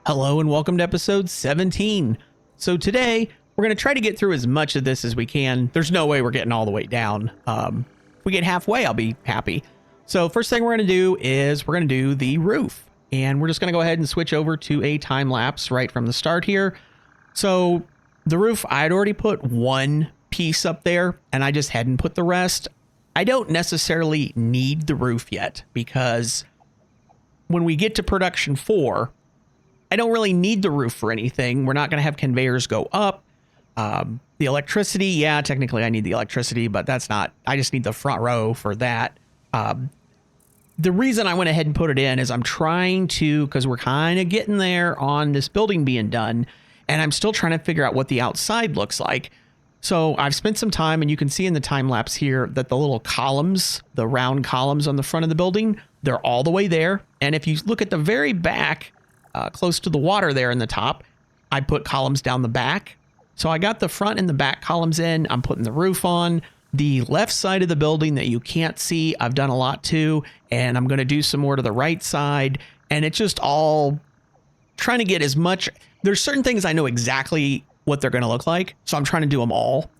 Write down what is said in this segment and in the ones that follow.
Hello and welcome to episode 17. So today we're going to try to get through as much of this as we can. There's no way we're getting all the way down. If we get halfway, I'll be happy. So first thing we're going to do is we're going to do the roof. And we're just going to go ahead and switch over to a time lapse right from the start here. So the roof, I'd already put one piece up there and I just hadn't put the rest. I don't necessarily need the roof yet because when we get to production 4, I don't really need the roof for anything. We're not going to have conveyors go up. The electricity, yeah, technically I need the electricity, but that's not, I just need the front row for that. The reason I went ahead and put it in is I'm trying to, because we're kind of getting there on this building being done, and I'm still trying to figure out what the outside looks like. So I've spent some time, and you can see in the time lapse here that the little columns, the round columns on the front of the building, they're all the way there. And if you look at the very back, close to the water there in the top, I put columns down the back. So I got the front and the back columns in. I'm putting the roof on. The left side of the building that you can't see, I've done a lot to, and I'm going to do some more to the right side. And it's just all trying to get as much. There's certain things I know exactly what they're going to look like, so I'm trying to do them all.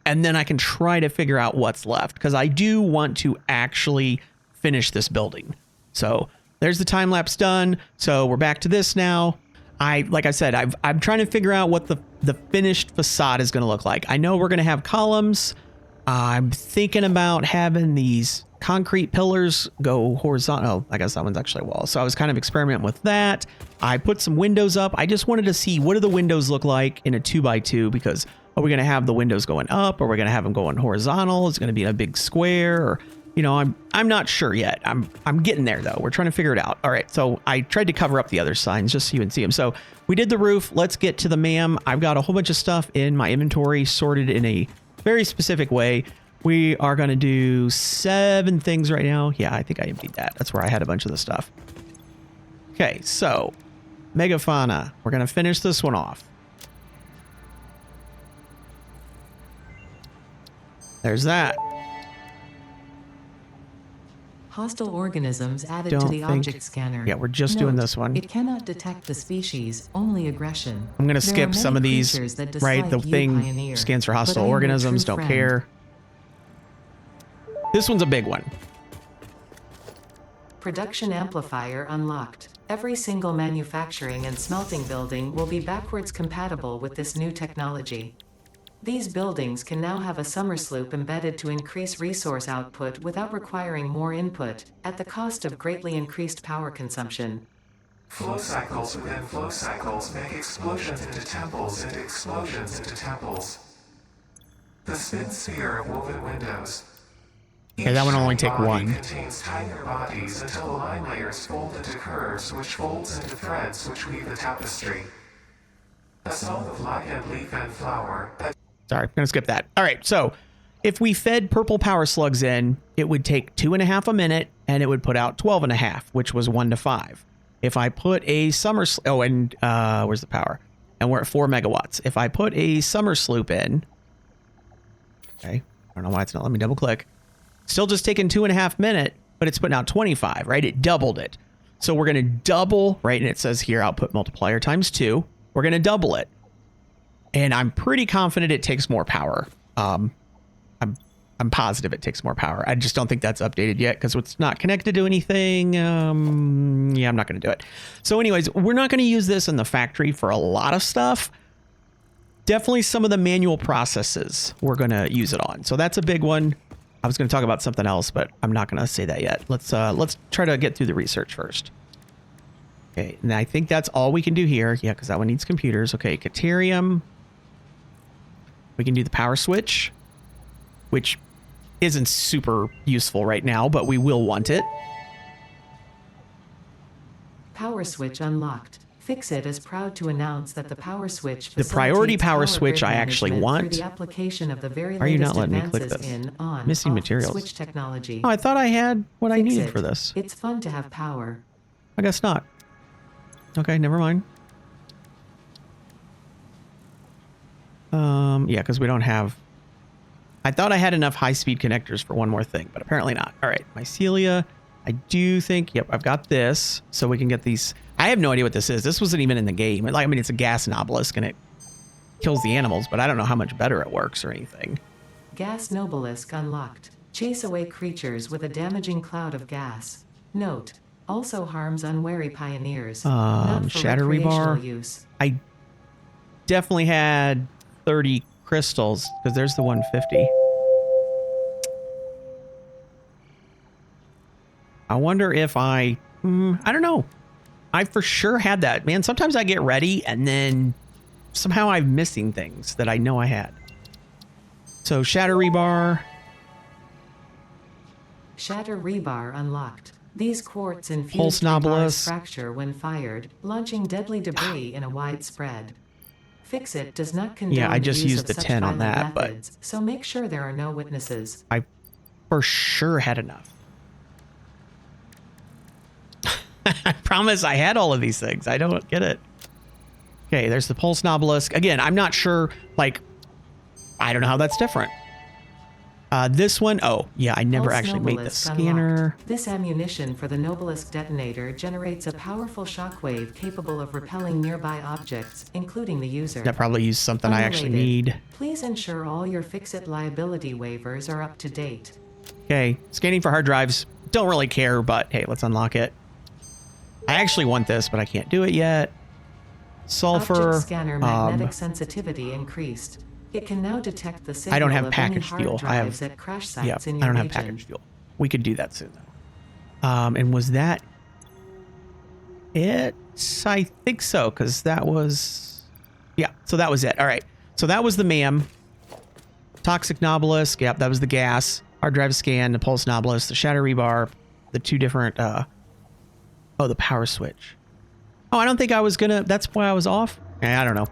And then I can try to figure out what's left, because I do want to actually finish this building. So there's the time lapse done. So we're back to this now. Like I said, I'm trying to figure out what the finished facade is going to look like. I know we're going to have columns. I'm thinking about having these concrete pillars go horizontal. I guess that one's actually a wall. So I was kind of experimenting with that. I put some windows up. I just wanted to see, what do the windows look like in a 2x2, because are we going to have the windows going up? Or are we going to have them going horizontal? Is it going to be in a big square? Or, you know, I'm not sure yet. I'm getting there though. We're trying to figure it out. All right. So I tried to cover up the other signs just so you can see them. So we did the roof. Let's get to the MAM. I've got a whole bunch of stuff in my inventory sorted in a very specific way. We are going to do 7 things right now. Yeah, I think I emptied that. That's where I had a bunch of the stuff. Okay, so megafauna. We're going to finish this one off. There's that. Hostile organisms added to the object scanner. Yeah, we're just doing this one. It cannot detect the species, only aggression. I'm going to skip some of these, right? The thing scans for hostile organisms, don't care. This one's a big one. Production amplifier unlocked. Every single manufacturing and smelting building will be backwards compatible with this new technology. These buildings can now have a summer sloop embedded to increase resource output without requiring more input, at the cost of greatly increased power consumption. Flow cycles within flow cycles make explosions into temples into explosions into temples. The spin sphere of woven windows. Okay, that one only take one. Contains tinier bodies until the line layers fold into curves, which folds into threads which weave the tapestry. A song of lichen, leaf, and flower. Sorry, I'm going to skip that. All right, so if we fed purple power slugs in, it would take 2.5 a minute, and it would put out 12.5, which was 1 to 5. If I put a summer... where's the power? And we're at 4 megawatts. If I put a summer sloop in... Okay, I don't know why it's not letting me double click. Still just taking 2.5 minutes, but it's putting out 25, right? It doubled it. So we're going to double, right? And it says here, output multiplier times 2. We're going to double it. And I'm pretty confident it takes more power. I'm positive it takes more power. I just don't think that's updated yet because it's not connected to anything. Yeah, I'm not going to do it. So anyways, we're not going to use this in the factory for a lot of stuff. Definitely some of the manual processes we're going to use it on. So that's a big one. I was going to talk about something else, but I'm not going to say that yet. Let's try to get through the research first. Okay, and I think that's all we can do here. Yeah, because that one needs computers. Okay, Caterium. We can do the power switch, which isn't super useful right now, but we will want it. Power switch unlocked. Fixit is proud to announce that the power switch, the priority power switch I actually want. The application of the very Are you not letting me click this? Missing materials. Switch technology. Oh, I thought I had what I needed for this. It's fun to have power. I guess not. Okay, never mind. Yeah, because we don't have... I thought I had enough high-speed connectors for one more thing, but apparently not. All right, mycelia. I do think, yep, I've got this. So we can get these. I have no idea what this is. This wasn't even in the game. Like, I mean, it's a gas obelisk and it kills the animals, but I don't know how much better it works or anything. Gas Nobelisk unlocked. Chase away creatures with a damaging cloud of gas. Note, also harms unwary pioneers. Not for Shatter recreational rebar. use. I definitely had 30 crystals because there's the 150. I wonder if I don't know. I for sure had that. Man, sometimes I get ready and then somehow I'm missing things that I know I had. So shatter rebar. Shatter rebar unlocked. These quartz Pulse infused rebars obelisk. fracture when fired, launching deadly debris in a wide spread. Fix-It does not condone Yeah, I just the use used of the such 10 on violent that, but methods, so make sure there are no witnesses. I for sure had enough. I promise I had all of these things. I don't get it. Okay, there's the pulse obelisk. Again, I'm not sure, like, I don't know how that's different. This one, oh, yeah, I never Pulse actually made the Nobelisk scanner. unlocked. This ammunition for the Nobelisk detonator generates a powerful shockwave capable of repelling nearby objects, including the user. That probably used something I actually need. Please ensure all your Fix-It liability waivers are up to date. Okay, scanning for hard drives. Don't really care, but hey, let's unlock it. I actually want this, but I can't do it yet. Sulfur. Object scanner magnetic sensitivity increased. It can now detect the signal I don't have of any package hard fuel. I drives have, at crash yeah, sites in I your don't have region. package fuel. We could do that soon, though. And was that it? I think so, because that was, yeah, so that was it. All right, so that was the MAM. Toxic Nobelisk, yep, that was the gas. Hard drive scan, the pulse Nobelisk, the shatter rebar, the two different, oh, the power switch. Oh, I don't think I was gonna, that's why I was off? I don't know.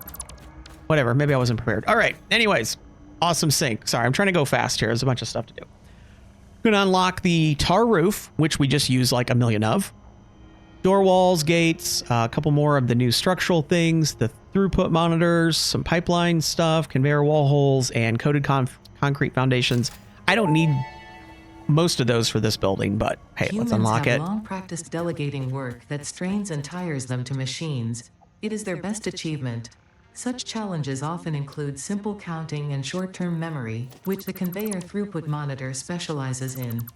Whatever, maybe I wasn't prepared. All right, anyways, awesome sync. Sorry, I'm trying to go fast here. There's a bunch of stuff to do. I'm gonna unlock the tar roof, which we just used like a million of. Door walls, gates, a couple more of the new structural things, the throughput monitors, some pipeline stuff, conveyor wall holes, and coated concrete foundations. I don't need most of those for this building, but hey, let's unlock it. Humans have long practiced delegating work that strains and tires them to machines. It is their best achievement. Such challenges often include simple counting and short-term memory, which the conveyor throughput monitor specializes in.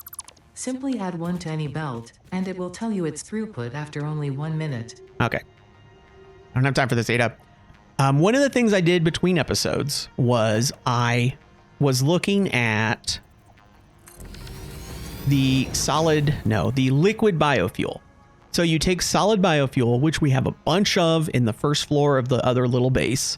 Simply add one to any belt, and it will tell you its throughput after only 1 minute. Okay. I don't have time for this, Ada. One of the things I did between episodes was I was looking at the liquid biofuel. So you take solid biofuel, which we have a bunch of in the first floor of the other little base,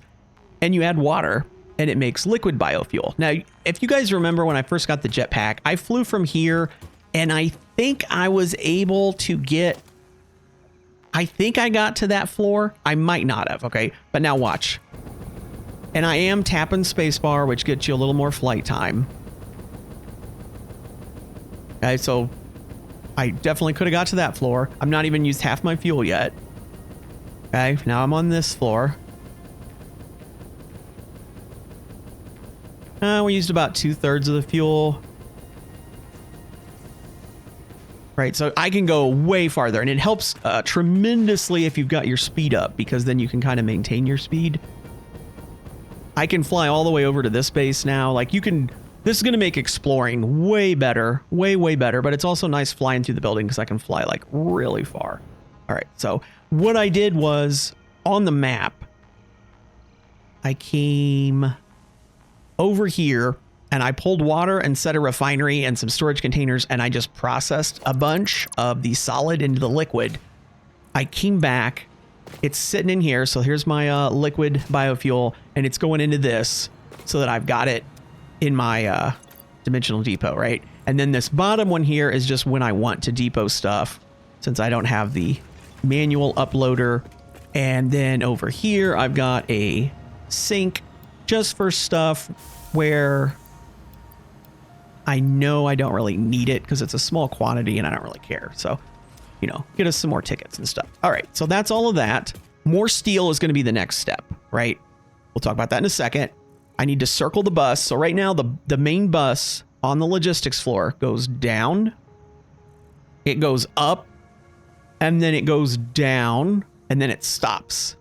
and you add water, and it makes liquid biofuel. Now, if you guys remember when I first got the jetpack, I flew from here, and I think I was able to get, I think I got to that floor. I might not have, okay? But now watch. And I am tapping spacebar, which gets you a little more flight time. Okay, so I definitely could have got to that floor. I'm not even used half my fuel yet. Okay, now I'm on this floor. We used about 2/3 of the fuel. Right, so I can go way farther, and it helps tremendously if you've got your speed up, because then you can kind of maintain your speed. I can fly all the way over to this base now. Like, you can, this is going to make exploring way better, way better, but it's also nice flying through the building because I can fly like really far. All right, so what I did was on the map, I came over here and I pulled water and set a refinery and some storage containers, and I just processed a bunch of the solid into the liquid. I came back, it's sitting in here, so here's my liquid biofuel, and it's going into this so that I've got it in my dimensional depot, right? And then this bottom one here is just when I want to depot stuff, since I don't have the manual uploader. And then over here, I've got a sink just for stuff where I know I don't really need it because it's a small quantity and I don't really care. So, you know, get us some more tickets and stuff. All right, so that's all of that. More steel is going to be the next step, right? We'll talk about that in a second. I need to circle the bus. So right now, the main bus on the logistics floor goes down it goes up, and then it goes down, and then it stops.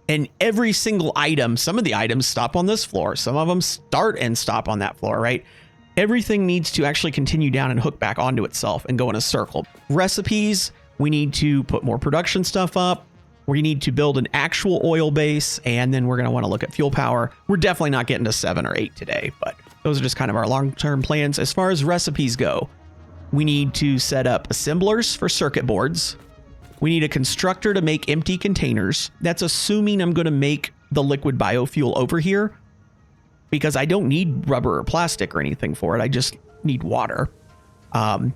And every single item, some of the items stop on this floor. Some of them start and stop on that floor, right? Everything needs to actually continue down and hook back onto itself and go in a circle. Recipes, we need to put more production stuff up. We need to build an actual oil base, and then we're going to want to look at fuel power. We're definitely not getting to 7 or 8 today, but those are just kind of our long-term plans. As far as recipes go, we need to set up assemblers for circuit boards. We need a constructor to make empty containers. That's assuming I'm going to make the liquid biofuel over here, because I don't need rubber or plastic or anything for it. I just need water.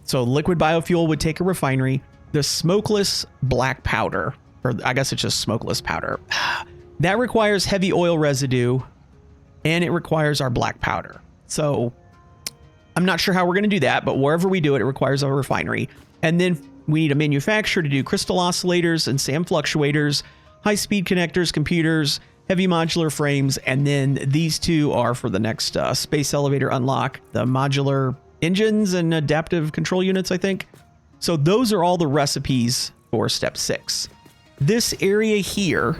So liquid biofuel would take a refinery. The smokeless black powder, or I guess it's just smokeless powder, that requires heavy oil residue, and it requires our black powder. So I'm not sure how we're going to do that, but wherever we do it, it requires a refinery. And then we need a manufacturer to do crystal oscillators and SAM fluctuators, high-speed connectors, computers, heavy modular frames, and then these two are for the next space elevator unlock, the modular engines and adaptive control units, I think. So those are all the recipes for step 6. This area here,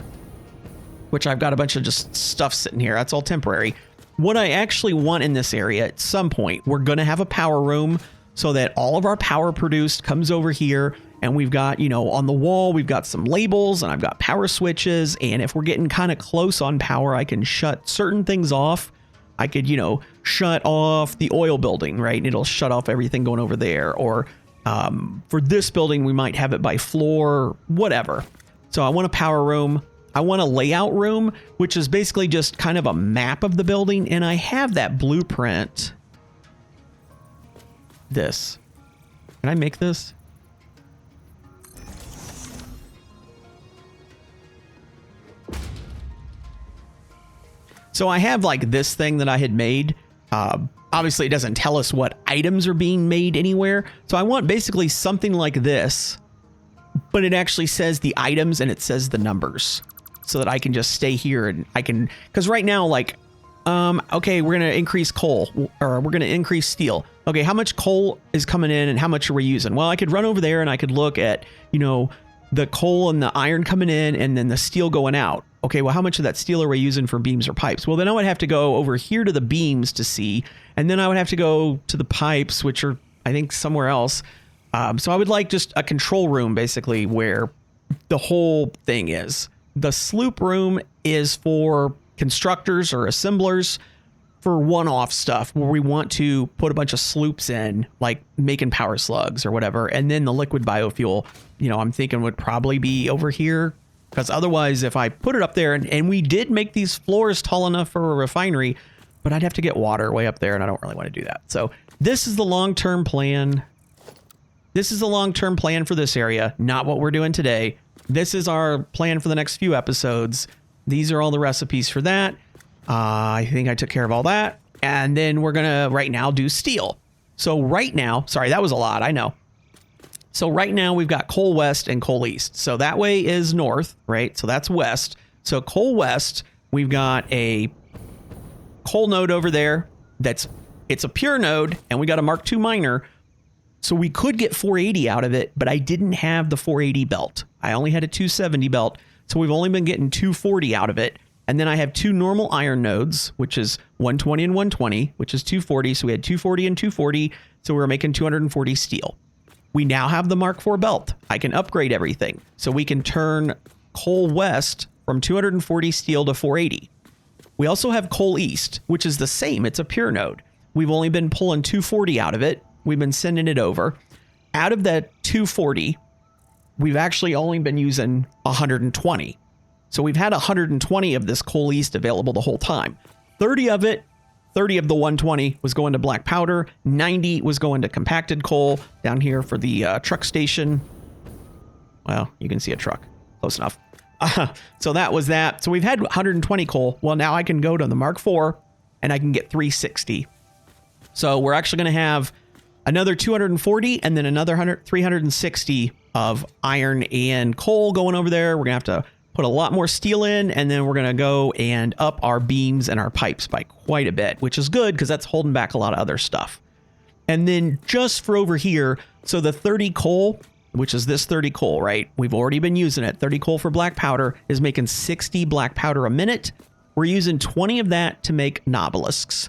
which I've got a bunch of just stuff sitting here, that's all temporary. What I actually want in this area at some point, we're going to have a power room so that all of our power produced comes over here, and we've got, you know, on the wall, we've got some labels, and I've got power switches, and if we're getting kind of close on power, I can shut certain things off. I could, you know, shut off the oil building, right? And it'll shut off everything going over there. Or for this building, we might have it by floor, whatever. So I want a power room. I want a layout room, which is basically just kind of a map of the building, and I have that blueprint. This. Can I make this? So I have like this thing that I had made. Obviously, it doesn't tell us what items are being made anywhere. So I want basically something like this, but it actually says the items and it says the numbers so that I can just stay here and I can, because right now, like, okay, we're going to increase coal, or we're going to increase steel. Okay, how much coal is coming in and how much are we using? Well, I could run over there and I could look at, you know, the coal and the iron coming in and then the steel going out. Okay, well, how much of that steel are we using for beams or pipes? Well, then I would have to go over here to the beams to see, and then I would have to go to the pipes, which are, I think, somewhere else. So I would like just a control room, basically, where the whole thing is. The sloop room is for constructors or assemblers for one-off stuff where we want to put a bunch of sloops in, like making power slugs or whatever. And then the liquid biofuel, you know, I'm thinking would probably be over here, because otherwise if I put it up there, and we did make these floors tall enough for a refinery, but I'd have to get water way up there and I don't really want to do that. So this is the long-term plan. This is the long-term plan for this area, not what we're doing today. This is our plan for the next few episodes. These are all the recipes for that. I think I took care of all that. And then we're going to right now do steel. So right now, sorry, that was a lot, I know. So right now we've got coal west and coal east. So that way is north, right? So that's west. So coal west, we've got a coal node over there. It's a pure node, and we got a Mark II miner. So we could get 480 out of it, but I didn't have the 480 belt. I only had a 270 belt. So we've only been getting 240 out of it. And then I have 2 normal iron nodes, which is 120 and 120, which is 240. So we had 240 and 240. So we were making 240 steel. We now have the Mark IV belt. I can upgrade everything. So we can turn coal west from 240 steel to 480. We also have coal east, which is the same. It's a pure node. We've only been pulling 240 out of it. We've been sending it over. Out of that 240, we've actually only been using 120. So we've had 120 of this coal east available the whole time. 30 of the 120 was going to black powder. 90 was going to compacted coal down here for the truck station. Well, you can see a truck. Close enough. So that was that. So we've had 120 coal. Well, now I can go to the Mark IV and I can get 360. So we're actually going to have another 240 and then another 360 of iron and coal going over there. We're going to have to put a lot more steel in, and then we're going to go and up our beams and our pipes by quite a bit, which is good because that's holding back a lot of other stuff. And then just for over here, so the 30 coal, which is this 30 coal, right? We've already been using it. 30 coal for black powder is making 60 black powder a minute. We're using 20 of that to make nobelisks.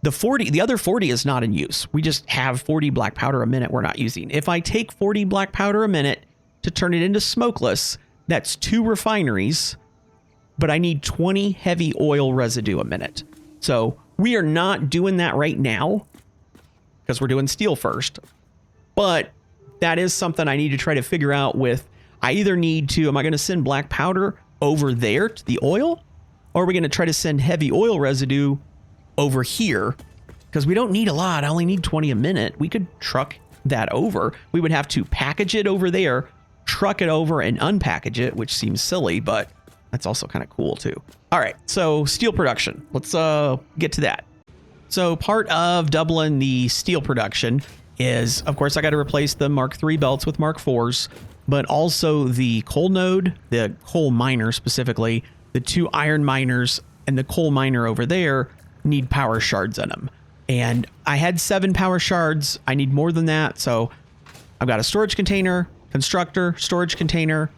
The other 40 is not in use. We just have 40 black powder a minute we're not using. If I take 40 black powder a minute to turn it into smokeless, that's 2 refineries, but I need 20 heavy oil residue a minute. So we are not doing that right now because we're doing steel first. But that is something I need to try to figure out with, I either need to, am I going to send black powder over there to the oil? Or are we going to try to send heavy oil residue over here? Because we don't need a lot. I only need 20 a minute. We could truck that over. We would have to package it over there, truck it over and unpackage it, which seems silly, but that's also kind of cool too. All right, so steel production. Let's get to that. So part of doubling the steel production is, of course, I got to replace the Mark III belts with Mark IVs, but also the coal node, the coal miner specifically, the 2 iron miners and the coal miner over there need power shards in them. And I had 7 power shards. I need more than that. So I've got a storage container, constructor, storage container.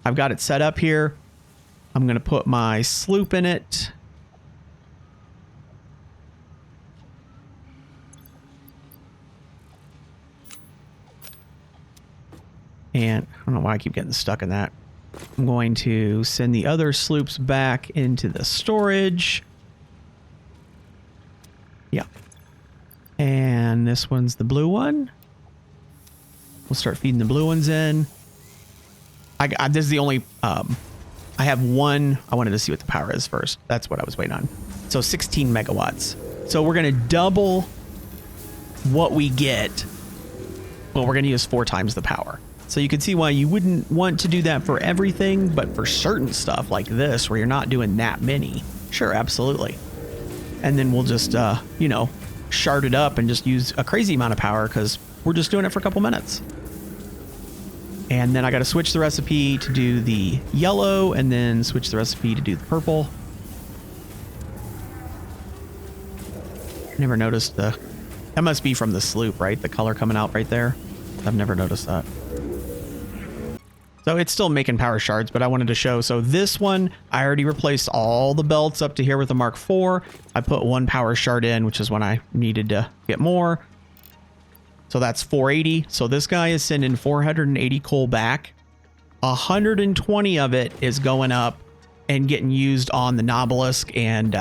I've got it set up here. I'm going to put my sloop in it. And I don't know why I keep getting stuck in that. I'm going to send the other sloops back into the storage. Yeah. And this one's the blue one. We'll start feeding the blue ones in. This is the only... I have one. I wanted to see what the power is first. That's what I was waiting on. So 16 megawatts. So we're going to double what we get, but we're going to use 4 times the power. So you can see why you wouldn't want to do that for everything, but for certain stuff like this, where you're not doing that many, sure, absolutely. And then we'll just, you know, shard it up and just use a crazy amount of power because we're just doing it for a couple minutes. And then I got to switch the recipe to do the yellow and then switch the recipe to do the purple. Never noticed that must be from the sloop, right? The color coming out right there. I've never noticed that. So it's still making power shards, but I wanted to show. So this one, I already replaced all the belts up to here with the Mark IV. I put 1 power shard in, which is when I needed to get more. So that's 480. So this guy is sending 480 coal back. 120 of it is going up and getting used on the Nobelisk and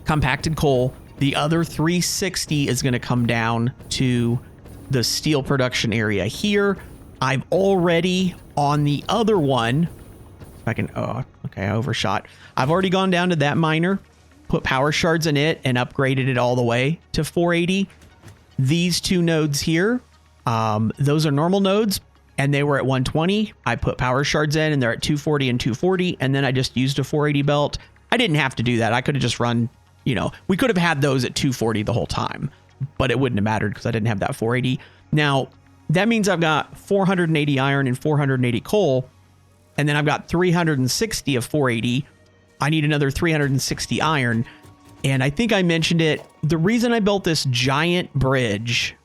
compacted coal. The other 360 is going to come down to the steel production area here. I've already on the other one, if I can, oh, okay, I overshot. I've already gone down to that miner, put power shards in it and upgraded it all the way to 480. These 2 nodes here, those are normal nodes and they were at 120. I put power shards in and they're at 240 and 240. And then I just used a 480 belt. I didn't have to do that. I could have just run, you know, we could have had those at 240 the whole time, but it wouldn't have mattered because I didn't have that 480. Now that means I've got 480 iron and 480 coal. And then I've got 360 of 480. I need another 360 iron. And I think I mentioned it. The reason I built this giant bridge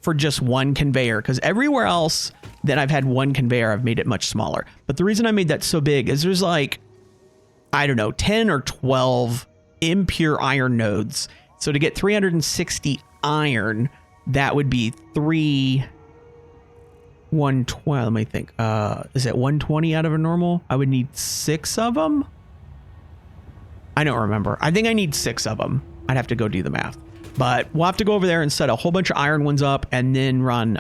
for just 1 conveyor, because everywhere else that I've had 1 conveyor, I've made it much smaller. But the reason I made that so big is there's like, I don't know, 10 or 12 impure iron nodes. So to get 360 iron, that would be 112. Let me think. Is it 120 out of a normal? I would need 6 of them. I don't remember. I think I need 6 of them. I'd have to go do the math, but we'll have to go over there and set a whole bunch of iron ones up and then run.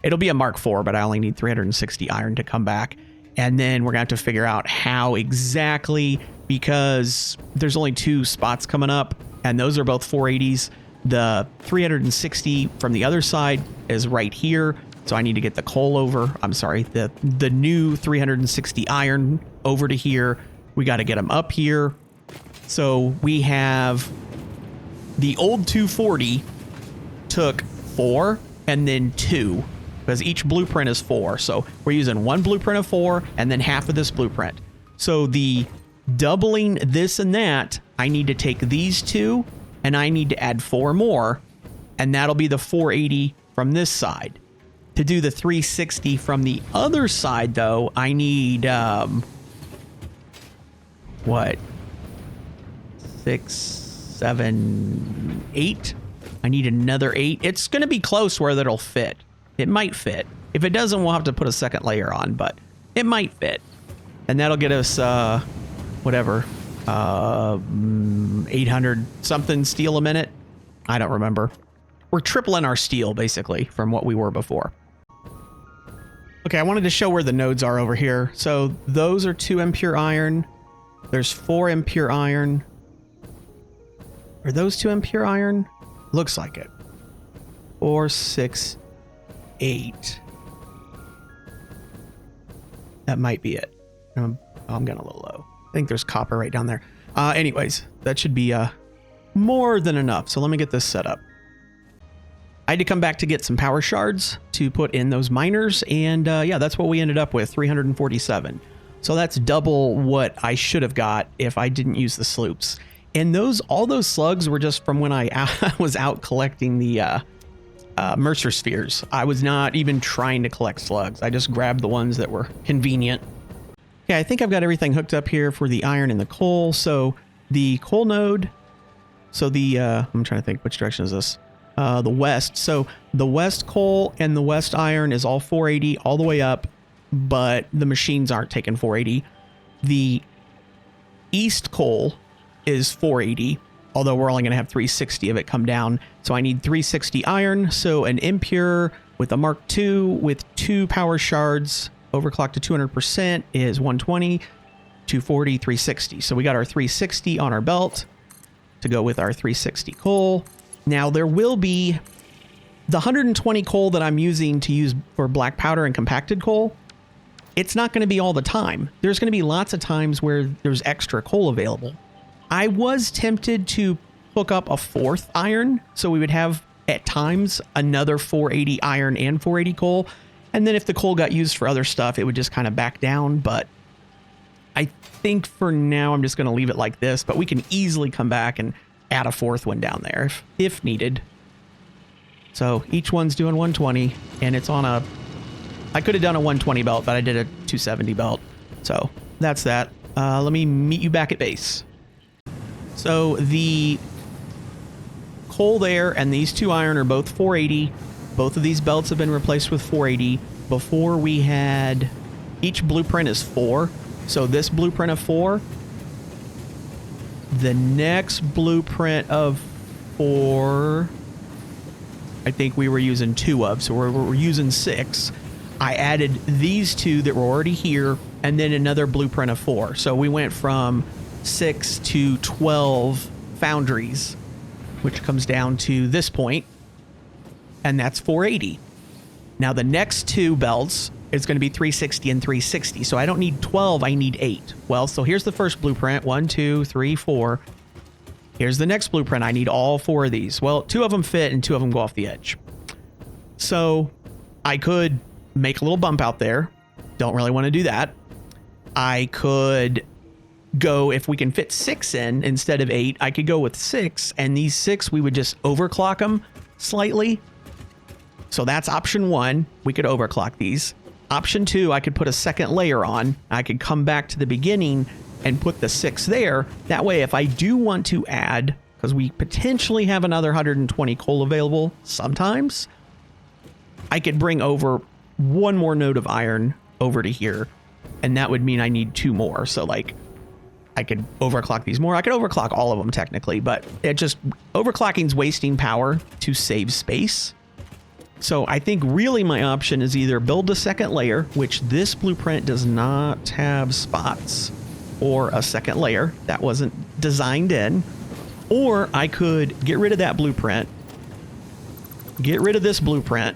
It'll be a Mark IV, but I only need 360 iron to come back. And then we're gonna have to figure out how exactly, because there's only 2 spots coming up and those are both 480s. The 360 from the other side is right here. So I need to get the coal over. I'm sorry, the new 360 iron over to here. We got to get them up here. So we have the old 240 took 4 and then 2 because each blueprint is 4. So we're using 1 blueprint of 4 and then half of this blueprint. So the doubling this and that, I need to take these 2 and I need to add 4 more, and that'll be the 480 from this side. To do the 360 from the other side, though, I need, what? 6, 7, 8? I need another 8. It's going to be close where that'll fit. It might fit. If it doesn't, we'll have to put a second layer on, but it might fit. And that'll get us, whatever, 800 something steel a minute. I don't remember. We're tripling our steel, basically, from what we were before. Okay, I wanted to show where the nodes are over here. So those are 2 impure iron. There's 4 impure iron. Are those 2 impure iron? Looks like it. 4, 6, 8. That might be it. I'm getting a little low. I think there's copper right down there. Anyways, that should be more than enough. So let me get this set up. I had to come back to get some power shards to put in those miners. And yeah, that's what we ended up with, 347. So that's double what I should have got if I didn't use the sloops. And all those slugs were just from when I was out collecting the Mercer spheres. I was not even trying to collect slugs. I just grabbed the ones that were convenient. Okay, I think I've got everything hooked up here for the iron and the coal. So the coal node, so I'm trying to think, which direction is this? The west. So the west coal and the west iron is all 480 all the way up, but the machines aren't taking 480. The east coal is 480, although we're only going to have 360 of it come down. So I need 360 iron. So an impure with a Mark II with 2 power shards overclocked to 200% is 120, 240, 360. So we got our 360 on our belt to go with our 360 coal. Now there will be the 120 coal that I'm using to use for black powder and compacted coal. It's not going to be all the time. There's going to be lots of times where there's extra coal available. I was tempted to hook up a 4th iron, so we would have at times another 480 iron and 480 coal. And then if the coal got used for other stuff, it would just kind of back down. But I think for now, I'm just going to leave it like this. But we can easily come back and add a 4th one down there if needed. So each one's doing 120, and it's on I could have done a 120 belt, but I did a 270 belt. So that's that. Let me meet you back at base. So the coal there and these 2 iron are both 480. Both of these belts have been replaced with 480. Before we had, each blueprint is 4. So this blueprint of 4, the next blueprint of 4, I think we were using 2 of. So we're using 6. I added these 2 that were already here, and then another blueprint of 4. So we went from 6 to 12 foundries, which comes down to this point, and that's 480. Now the next 2 belts is going to be 360 and 360. So I don't need 12, I need 8. Well, so here's the first blueprint, 1, 2, 3, 4. Here's the next blueprint. I need all 4 of these. Well, 2 of them fit and 2 of them go off the edge. So I could make a little bump out there. Don't really want to do that. I could go, if we can fit 6 in instead of 8, I could go with 6, and these 6 we would just overclock them slightly. So that's option 1. We could overclock these. Option 2, I could put a second layer on. I could come back to the beginning and put the 6 there. That way, if I do want to add, because we potentially have another 120 coal available sometimes, I could bring over 1 more node of iron over to here, and that would mean I need 2 more. So like, I could overclock these more. I could overclock all of them technically, but it just, overclocking's wasting power to save space. So I think really my option is either build a second layer, which this blueprint does not have spots, or a second layer that wasn't designed in, or I could get rid of that blueprint, get rid of this blueprint,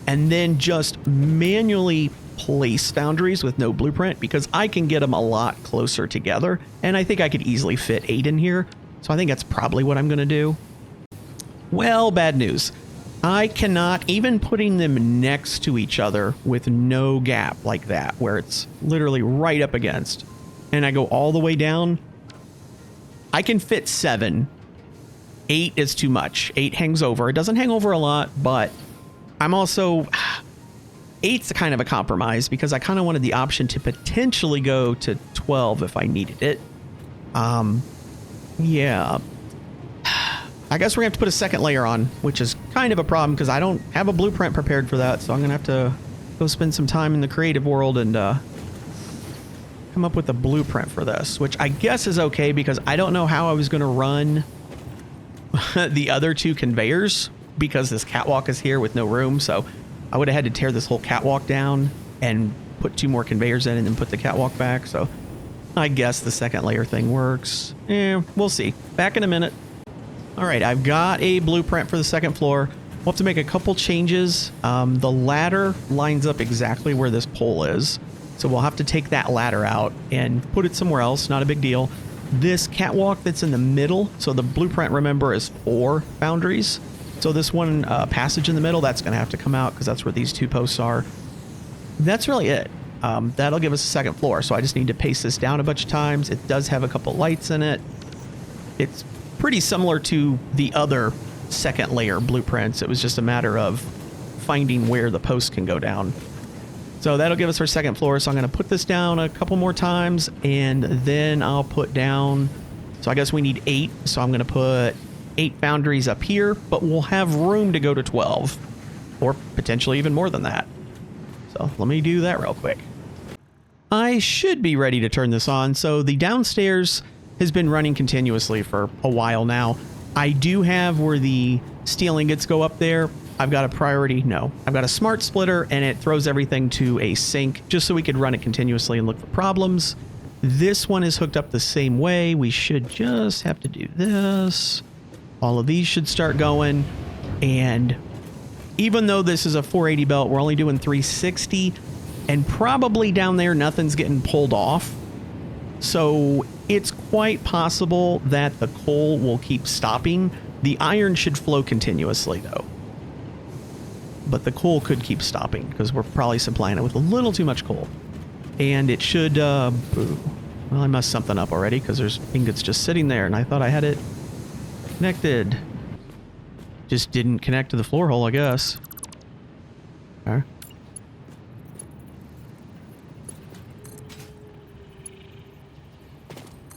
and then just manually place foundries with no blueprint, because I can get them a lot closer together, and I think I could easily fit 8 in here. So I think that's probably what I'm going to do. Well, bad news. I cannot, even putting them next to each other with no gap like that, where it's literally right up against, and I go all the way down, I can fit 7 8 is too much. 8 hangs over. It doesn't hang over a lot, but I'm also... 8's kind of a compromise because I kind of wanted the option to potentially go to 12 if I needed it. Yeah. I guess we're going to have to put a second layer on, which is kind of a problem because I don't have a blueprint prepared for that. So I'm going to have to go spend some time in the creative world and come up with a blueprint for this, which I guess is okay because I don't know how I was going to run the other 2 conveyors because this catwalk is here with no room. So I would have had to tear this whole catwalk down and put 2 more conveyors in and then put the catwalk back. So I guess the second layer thing works. We'll see. Back in a minute. All right, I've got a blueprint for the second floor. We'll have to make a couple changes. The ladder lines up exactly where this pole is. So we'll have to take that ladder out and put it somewhere else. Not a big deal. This catwalk that's in the middle. So the blueprint, remember, is 4 boundaries. So this one passage in the middle, that's going to have to come out because that's where these 2 posts are. That's really it. That'll give us a second floor. So I just need to paste this down a bunch of times. It does have a couple lights in it. It's pretty similar to the other second layer blueprints. It was just a matter of finding where the posts can go down. So that'll give us our second floor. So I'm going to put this down a couple more times and then I'll put down... So I guess we need 8. So I'm going to put 8 boundaries up here, but we'll have room to go to 12 or potentially even more than that. So let me do that real quick. I should be ready to turn this on. So the downstairs has been running continuously for a while now. I do have where the steel ingots go up there. I've got a priority. No, I've got a smart splitter and it throws everything to a sink just so we could run it continuously and look for problems. This one is hooked up the same way. We should just have to do this. All of these should start going. And even though this is a 480 belt, we're only doing 360 and probably down there, nothing's getting pulled off. So it's quite possible that the coal will keep stopping. The iron should flow continuously though. But the coal could keep stopping because we're probably supplying it with a little too much coal. And it should, well, I messed something up already because there's ingots just sitting there and I thought I had it connected. Just didn't connect to the floor hole, I guess. Okay.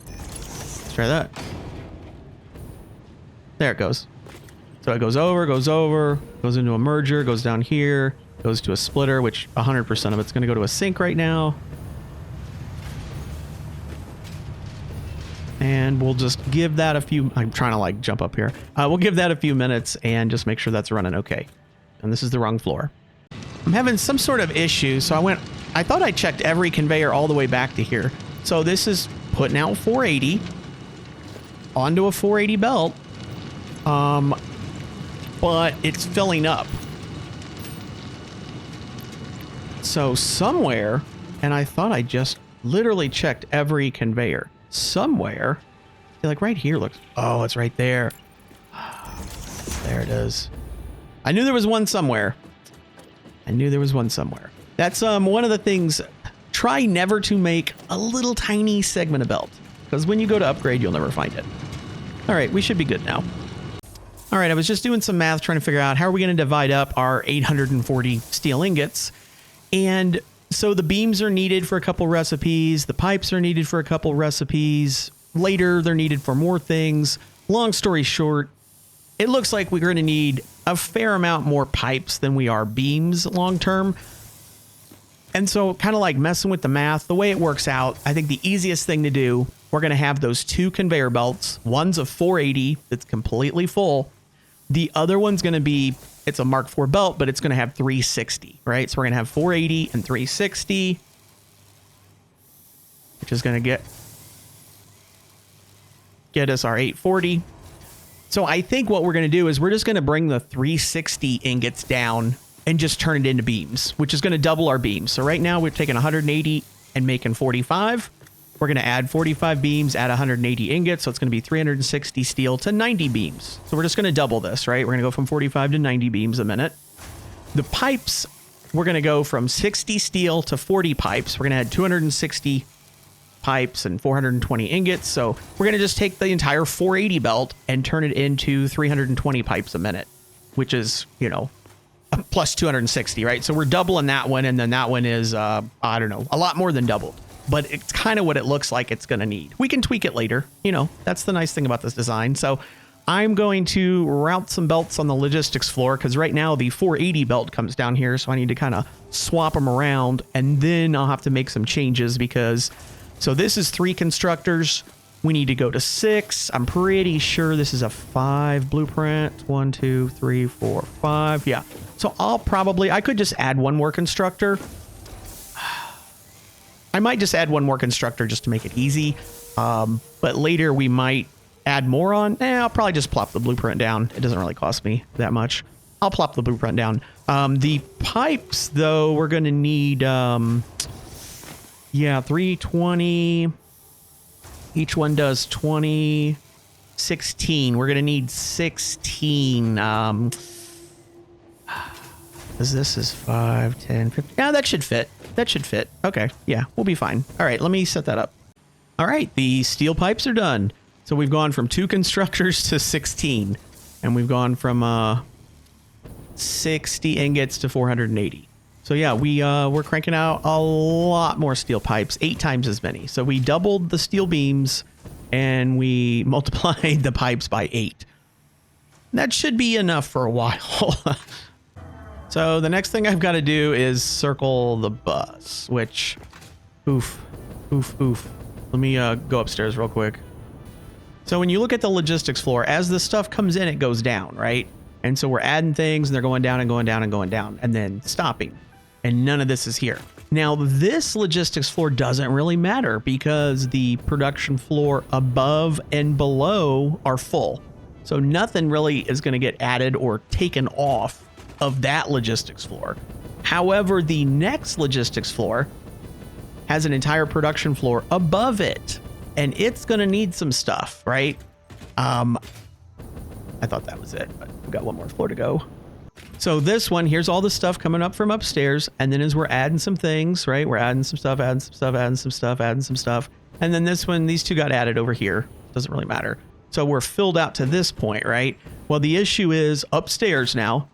Let's try that. There it goes. So it goes over, goes into a merger, goes down here, goes to a splitter, which 100% of it's going to go to a sink right now. And we'll just give that a few... I'm trying to like jump up here. We'll give that a few minutes and just make sure that's running okay. And this is the wrong floor. I'm having some sort of issue. So I thought I checked every conveyor all the way back to here. So this is putting out 480 onto a 480 belt. But it's filling up. So somewhere, and I thought I just literally checked every conveyor. Somewhere, like right here looks, oh, it's right there. There it is. I knew there was one somewhere. That's one of the things. Try never to make a little tiny segment of belt because when you go to upgrade, you'll never find it. All right, we should be good now. All right, I was just doing some math trying to figure out how are we going to divide up our 840 steel ingots. And so the beams are needed for a couple recipes. The pipes are needed for a couple recipes. Later, they're needed for more things. Long story short, it looks like we're going to need a fair amount more pipes than we are beams long term. And so kind of like messing with the math, the way it works out, I think the easiest thing to do, we're going to have those 2 conveyor belts. One's a 480 that's completely full. The other one's going to be, it's a Mark IV belt, but it's going to have 360, right? So we're going to have 480 and 360, which is going to get us our 840. So I think what we're going to do is we're just going to bring the 360 ingots down and just turn it into beams, which is going to double our beams. So right now we're taking 180 and making 45. We're going to add 45 beams, add 180 ingots. So it's going to be 360 steel to 90 beams. So we're just going to double this, right? We're going to go from 45 to 90 beams a minute. The pipes, we're going to go from 60 steel to 40 pipes. We're going to add 260 pipes and 420 ingots. So we're going to just take the entire 480 belt and turn it into 320 pipes a minute, which is, you know, plus 260, right? So we're doubling that one. And then that one is, I don't know, a lot more than doubled. But it's kind of what it looks like it's going to need. We can tweak it later. You know, that's the nice thing about this design. So I'm going to route some belts on the logistics floor because right now the 480 belt comes down here. So I need to kind of swap them around, and then I'll have to make some changes because, so this is 3 constructors. We need to go to 6. I'm pretty sure this is a 5 blueprint. 1, 2, 3, 4, 5. Yeah. So I could just add one more constructor. I might just add one more constructor just to make it easy. But later we might add more on. I'll probably just plop the blueprint down. It doesn't really cost me that much. I'll plop the blueprint down. The pipes, though, we're going to need, 320. Each one does 20, 16. We're going to need 16. This is 5, 10, 15. Yeah, that should fit. That should fit. Okay. Yeah, we'll be fine. All right, let me set that up. All right, the steel pipes are done. So we've gone from 2 constructors to 16. And we've gone from 60 ingots to 480. So yeah, we're cranking out a lot more steel pipes, 8 times as many. So we doubled the steel beams and we multiplied the pipes by 8. That should be enough for a while. So the next thing I've got to do is circle the bus, which, oof. Let me go upstairs real quick. So when you look at the logistics floor, as the stuff comes in, it goes down, right? And so we're adding things and they're going down and going down and going down and then stopping. And none of this is here. Now, this logistics floor doesn't really matter because the production floor above and below are full. So nothing really is going to get added or taken off of that logistics floor. However, the next logistics floor has an entire production floor above it, and it's going to need some stuff, right? I thought that was it, but we've got one more floor to go. So this one, here's all the stuff coming up from upstairs. And then as we're adding some things, right? We're adding some stuff, adding some stuff, adding some stuff, adding some stuff. And then this one, these two got added over here. Doesn't really matter. So we're filled out to this point, right? Well, the issue is upstairs now.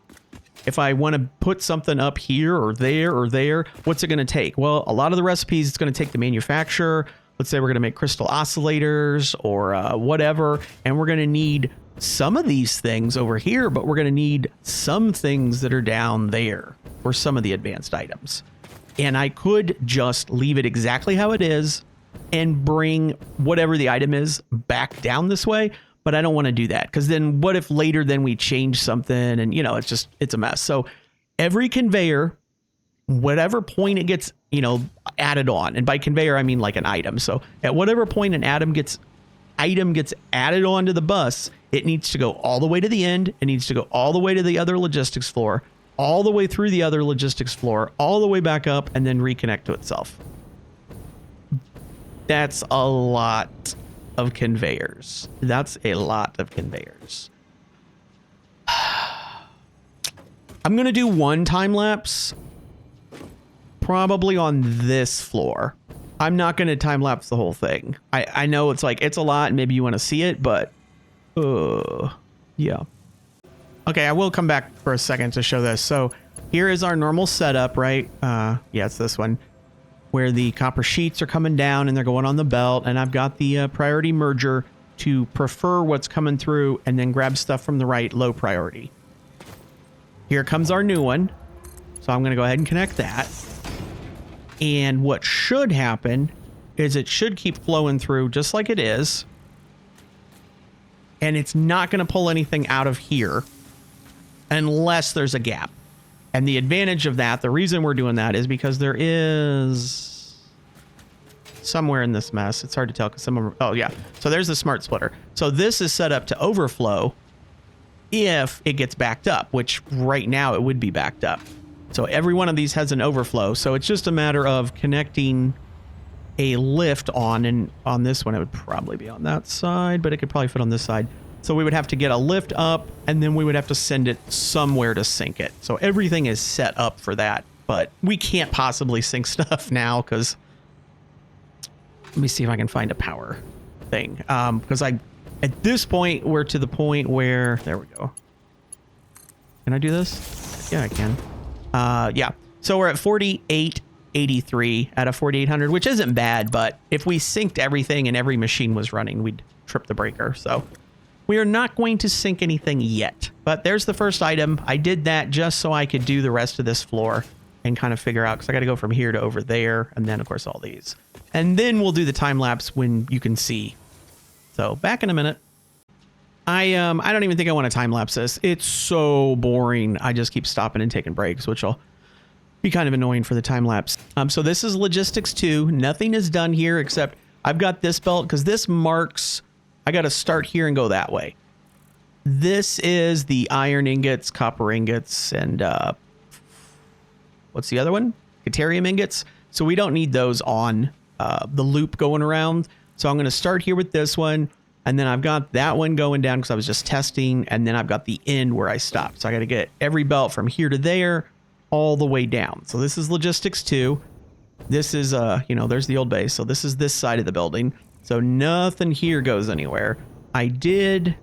If I want to put something up here or there, what's it going to take? Well, a lot of the recipes, it's going to take the manufacturer. Let's say we're going to make crystal oscillators or whatever. And we're going to need some of these things over here, but we're going to need some things that are down there for some of the advanced items. And I could just leave it exactly how it is and bring whatever the item is back down this way. But I don't want to do that because then what if later then we change something and, you know, it's a mess. So every conveyor, whatever point it gets, you know, added on, and by conveyor, I mean like an item. So at whatever point an item gets added onto the bus, it needs to go all the way to the end. It needs to go all the way to the other logistics floor, all the way through the other logistics floor, all the way back up, and then reconnect to itself. That's a lot of conveyors. That's a lot of conveyors. I'm going to do one time lapse, probably on this floor. I'm not going to time lapse the whole thing. I know it's like, it's a lot and maybe you want to see it, but yeah. Okay, I will come back for a second to show this. So here is our normal setup, right? Yeah, it's this one where the copper sheets are coming down and they're going on the belt. And I've got the priority merger to prefer what's coming through and then grab stuff from the right, low priority. Here comes our new one. So I'm going to go ahead and connect that. And what should happen is it should keep flowing through just like it is. And it's not going to pull anything out of here unless there's a gap. And the advantage of that, the reason we're doing that is because there is somewhere in this mess. It's hard to tell because some of them, oh yeah. So there's the smart splitter. So this is set up to overflow if it gets backed up, which right now it would be backed up. So every one of these has an overflow. So it's just a matter of connecting a lift on, and on this one, it would probably be on that side, but it could probably fit on this side. So we would have to get a lift up and then we would have to send it somewhere to sync it. So everything is set up for that, but we can't possibly sync stuff now because Let me see if I can find a power thing. Because at this point, we're to the point where, there we go. Can I do this? Yeah, I can. Yeah. So we're at 4883 out of 4800, which isn't bad, but if we synced everything and every machine was running, we'd trip the breaker. So we are not going to sync anything yet, but there's the first item. I did that just so I could do the rest of this floor and kind of figure out, because I got to go from here to over there, and then of course all these. And then we'll do the time lapse when you can see. So back in a minute. I don't even think I want to time lapse this. It's so boring. I just keep stopping and taking breaks, which will be kind of annoying for the time lapse. So this is logistics 2. Nothing is done here except I've got this belt because this marks I got to start here and go that way. This is the iron ingots, copper ingots, and what's the other one? Deuterium ingots. So we don't need those on the loop going around. So I'm going to start here with this one. And then I've got that one going down because I was just testing. And then I've got the end where I stopped. So I got to get every belt from here to there all the way down. So this is logistics 2. This is, there's the old base. So this is this side of the building. So nothing here goes anywhere. I did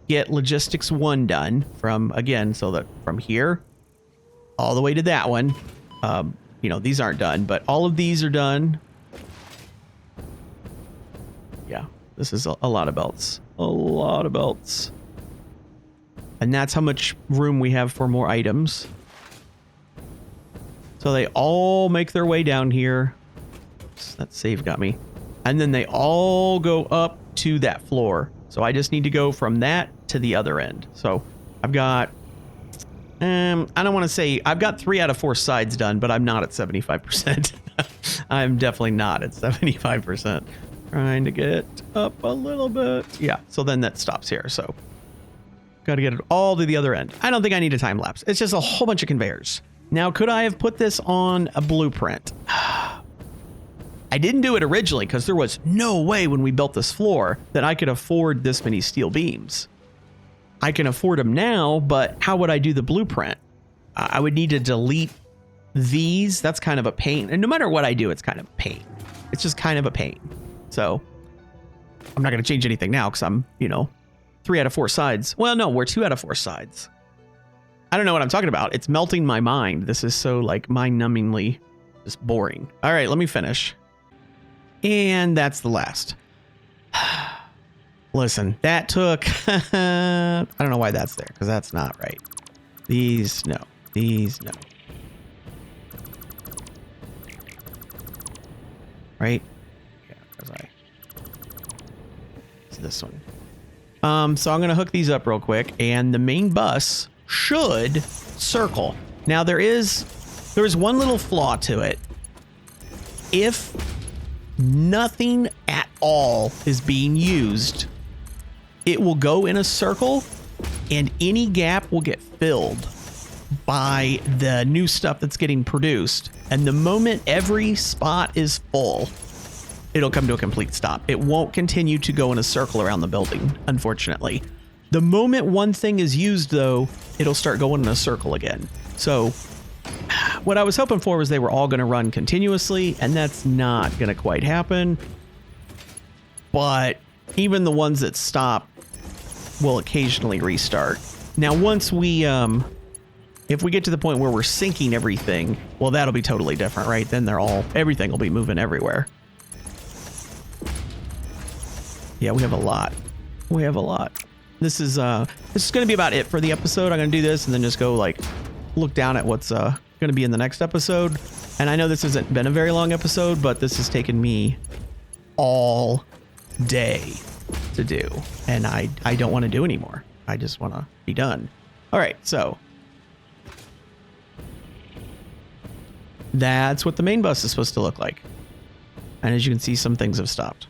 get logistics 1 done from, again, so that from here all the way to that one. These aren't done, but all of these are done. Yeah. This is a lot of belts. A lot of belts. And that's how much room we have for more items. So they all make their way down here. Oops, that save got me. And then they all go up to that floor. So I just need to go from that to the other end. So I've got... I don't want to say... I've got 3 out of 4 sides done, but I'm not at 75%. I'm definitely not at 75%. Trying to get up a little bit. Yeah, so then that stops here. So got to get it all to the other end. I don't think I need a time lapse. It's just a whole bunch of conveyors. Now, could I have put this on a blueprint? I didn't do it originally because there was no way when we built this floor that I could afford this many steel beams. I can afford them now, but how would I do the blueprint? I would need to delete these. That's kind of a pain. And no matter what I do, it's kind of a pain. It's just kind of a pain. So I'm not going to change anything now because I'm, 3 out of 4 sides. Well, no, we're 2 out of 4 sides. I don't know what I'm talking about. It's melting my mind. This is so mind-numbingly just boring. All right, let me finish. And that's the last. Listen, that took... I don't know why that's there because that's not right. These, no. These, no. Right? This one. So I'm going to hook these up real quick, and the main bus should circle. Now there is one little flaw to it. If nothing at all is being used, it will go in a circle and any gap will get filled by the new stuff that's getting produced. And the moment every spot is full, it'll come to a complete stop. It won't continue to go in a circle around the building, unfortunately. The moment one thing is used, though, it'll start going in a circle again. So what I was hoping for was they were all going to run continuously, and that's not going to quite happen. But even the ones that stop will occasionally restart. Now, once we, if we get to the point where we're syncing everything, well, that'll be totally different, right? Then everything will be moving everywhere. Yeah, we have a lot. We have a lot. This is going to be about it for the episode. I'm going to do this and then just go look down at what's going to be in the next episode. And I know this hasn't been a very long episode, but this has taken me all day to do. And I don't want to do anymore. I just want to be done. All right, so that's what the main bus is supposed to look like. And as you can see, some things have stopped.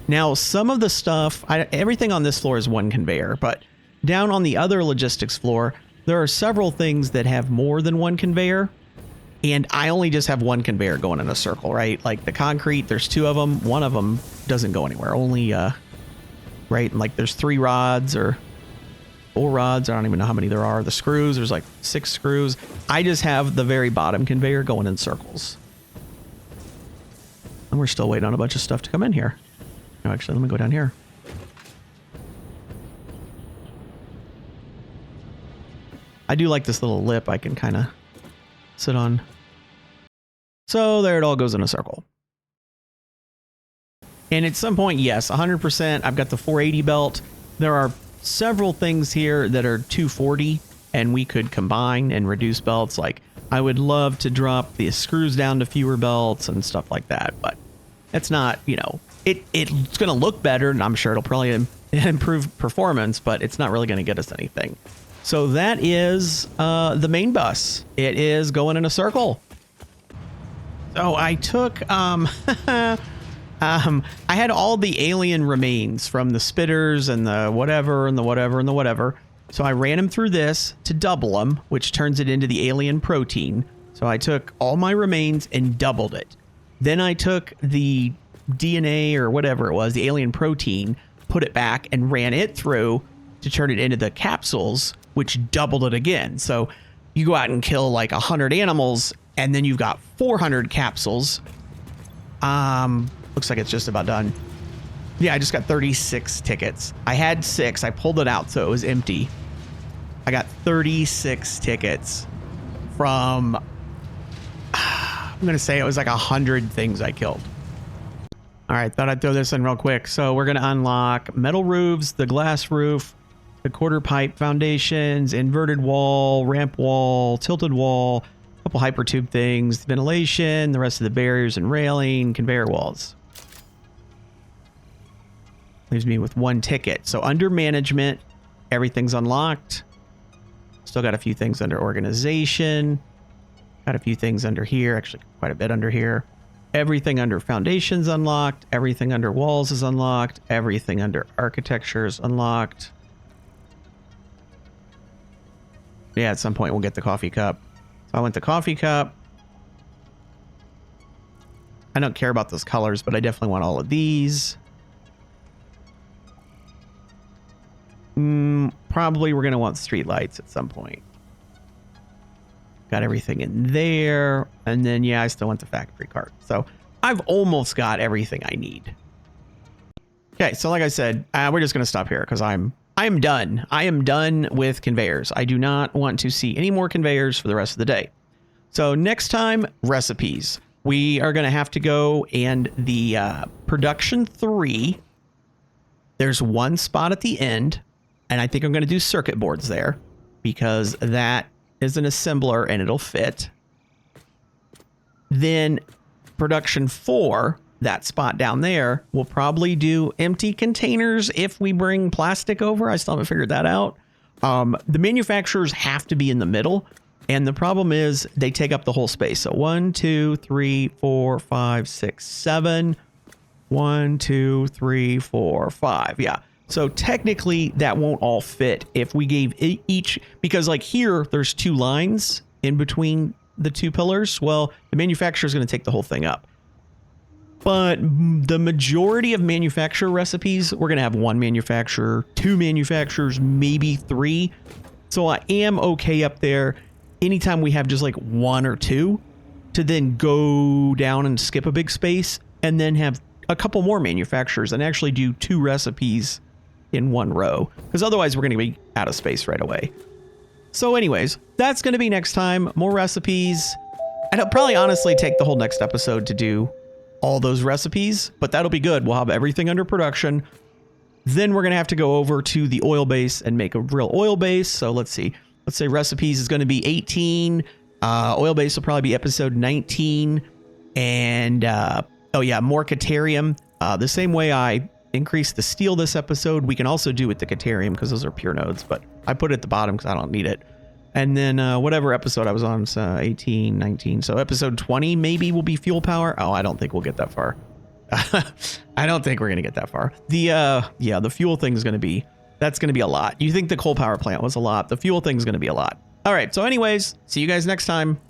Now, some of the stuff, everything on this floor is one conveyor, but down on the other logistics floor, there are several things that have more than one conveyor. And I only just have one conveyor going in a circle, right? Like the concrete, there's 2 of them. One of them doesn't go anywhere. Only, right? Like there's 3 rods or 4 rods. I don't even know how many there are. The screws, there's like 6 screws. I just have the very bottom conveyor going in circles. And we're still waiting on a bunch of stuff to come in here. No, actually, let me go down here. I do like this little lip I can kind of sit on. So there it all goes in a circle. And at some point, yes, 100%. I've got the 480 belt. There are several things here that are 240, and we could combine and reduce belts. Like, I would love to drop the screws down to fewer belts and stuff like that, but it's not, you know, it's going to look better, and I'm sure it'll probably improve performance, but it's not really going to get us anything. So that is the main bus. It is going in a circle. So I took, I had all the alien remains from the spitters and the whatever and the whatever and the whatever. So I ran them through this to double them, which turns it into the alien protein. So I took all my remains and doubled it. Then I took the DNA or whatever it was, the alien protein, put it back and ran it through to turn it into the capsules, which doubled it again. So you go out and kill like 100 animals, and then you've got 400 capsules. Looks like it's just about done. Yeah, I just got 36 tickets. I had 6. I pulled it out, so it was empty. I got 36 tickets from, I'm going to say it was like 100 things I killed. All right, thought I'd throw this in real quick. So we're going to unlock metal roofs, the glass roof, the quarter pipe foundations, inverted wall, ramp wall, tilted wall, a couple hypertube things, ventilation, the rest of the barriers and railing, conveyor walls. Leaves me with 1 ticket. So under management, everything's unlocked. Still got a few things under organization. Got a few things under here. Actually, quite a bit under here. Everything under foundations unlocked. Everything under walls is unlocked. Everything under architecture is unlocked. Yeah, at some point we'll get the coffee cup. So I went to coffee cup. I don't care about those colors, but I definitely want all of these. Probably we're going to want street lights at some point. Got everything in there. And then, yeah, I still want the factory cart. So I've almost got everything I need. Okay, so like I said, we're just going to stop here because I'm done. I am done with conveyors. I do not want to see any more conveyors for the rest of the day. So next time, recipes. We are going to have to go, and the production 3, there's 1 spot at the end, and I think I'm going to do circuit boards there because that is an assembler and it'll fit. Then production 4, that spot down there, we'll probably do empty containers if we bring plastic over. I still haven't figured that out. The manufacturers have to be in the middle, and the problem is they take up the whole space. So 1, 2, 3, 4, 5, 6, 7. 1, 2, 3, 4, 5. Yeah. So technically that won't all fit if we gave each, because like here, there's 2 lines in between the 2 pillars. Well, the manufacturer is going to take the whole thing up. But the majority of manufacturer recipes, we're going to have 1 manufacturer, 2 manufacturers, maybe 3. So I am okay up there anytime we have just like 1 or 2 to then go down and skip a big space and then have a couple more manufacturers and actually do 2 recipes in 1 row, because otherwise we're going to be out of space right away. So anyways, that's going to be next time. More recipes. And it'll probably honestly take the whole next episode to do all those recipes, but that'll be good. We'll have everything under production. Then we're going to have to go over to the oil base and make a real oil base. So let's see. Let's say recipes is going to be 18. Oil base will probably be episode 19. And oh yeah, more Caterium. The same way I increased the steel this episode, we can also do with the Caterium because those are pure nodes, but I put it at the bottom because I don't need it. And then whatever episode I was on, so 18, 19. So episode 20 maybe will be fuel power. Oh, I don't think we'll get that far. I don't think we're going to get that far. The fuel thing is going to be, that's going to be a lot. You think the coal power plant was a lot. The fuel thing is going to be a lot. All right. So anyways, see you guys next time.